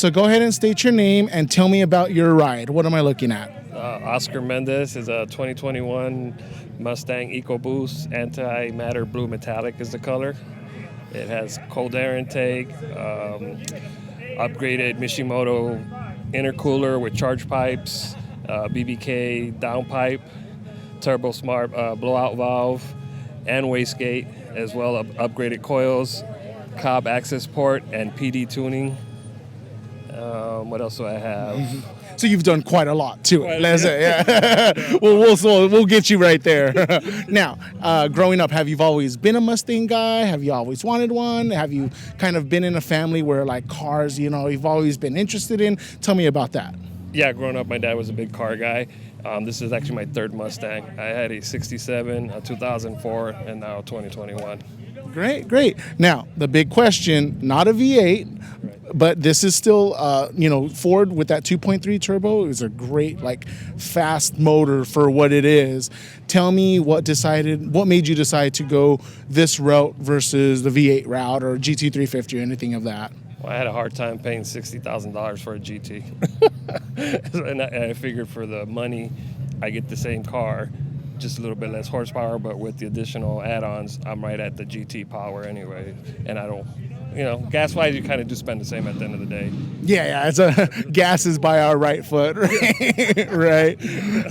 So go ahead and state your name and tell me about your ride. What am I looking at? Oscar Mendez is a 2021 Mustang EcoBoost. Antimatter blue metallic is the color. It has cold air intake, upgraded Mishimoto intercooler with charge pipes, BBK downpipe, Turbo Smart blowout valve, and wastegate, as well as upgraded coils, Cobb access port, and PD tuning. What else do I have? So you've done quite a lot to it. Let's say, yeah. we'll get you right there. Now, growing up, have you always been a Mustang guy? Have you always wanted one? Have you kind of been in a family where like cars, you've always been interested in? Tell me about that. Yeah, growing up, my dad was a big car guy. This is actually my third Mustang. I had a 67, a 2004, and now 2021. Great. Now, the big question, not a V8, but this is still, Ford with that 2.3 turbo is a great, fast motor for what it is. Tell me what made you decide to go this route versus the V8 route or GT350 or anything of that? Well, I had a hard time paying $60,000 for a GT. and I figured for the money, I get the same car, just a little bit less horsepower, but with the additional add-ons, I'm right at the GT power anyway. And I don't, gas-wise, you kind of do spend the same at the end of the day. Yeah, it's gas is by our right foot, right? Right.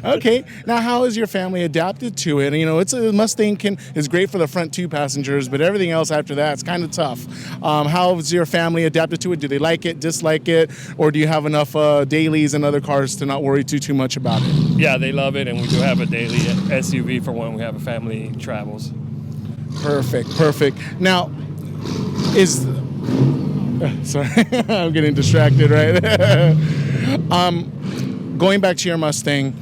Okay. Now, how is your family adapted to it? It's a Mustang is great for the front two passengers, but everything else after that, it's kind of tough. How is your family adapted to it? Do they like it, dislike it, or do you have enough dailies and other cars to not worry too much about it? Yeah, they love it, and we do have a daily SUV for when we have a family travels. Perfect. Now, sorry, I'm getting distracted, right? Going back to your Mustang,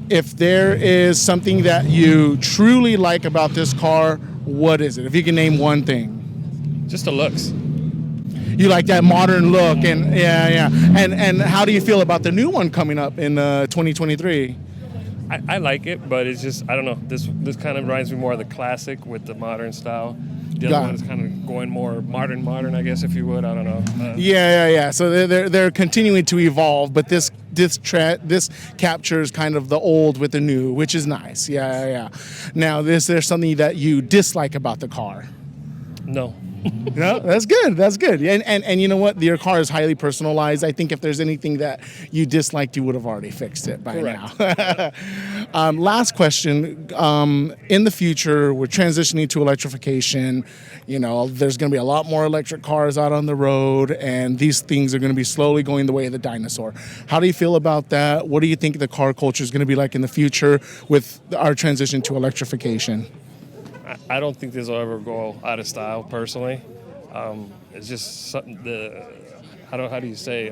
if there is something that you truly like about this car, what is it? If you can name one thing. Just the looks. You like that modern look, and yeah. And how do you feel about the new one coming up in 2023? I like it, but it's just, I don't know. This kind of reminds me more of the classic with the modern style. The other one is kind of going more modern, I guess, if you would. I don't know. Yeah. So they're continuing to evolve, but this captures kind of the old with the new, which is nice. Yeah. Now, is there something that you dislike about the car? No. No, that's good. And you know what? Your car is highly personalized. I think if there's anything that you disliked, you would have already fixed it by now. Last question. In the future, we're transitioning to electrification. There's going to be a lot more electric cars out on the road, and these things are going to be slowly going the way of the dinosaur. How do you feel about that? What do you think the car culture is going to be like in the future with our transition to electrification? I don't think this will ever go out of style, personally. It's just something, how do you say,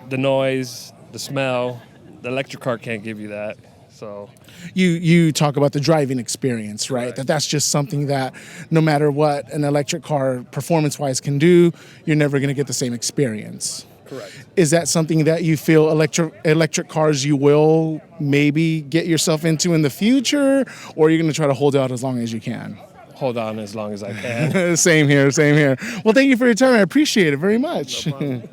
the noise, the smell, the electric car can't give you that. So you talk about the driving experience, right? That's just something that no matter what an electric car performance-wise can do, you're never going to get the same experience. Correct. Is that something that you feel electric cars you will maybe get yourself into in the future, or are you going to try to hold out as long as you can? Hold on as long as I can. Same here. Well, thank you for your time. I appreciate it very much. No problem.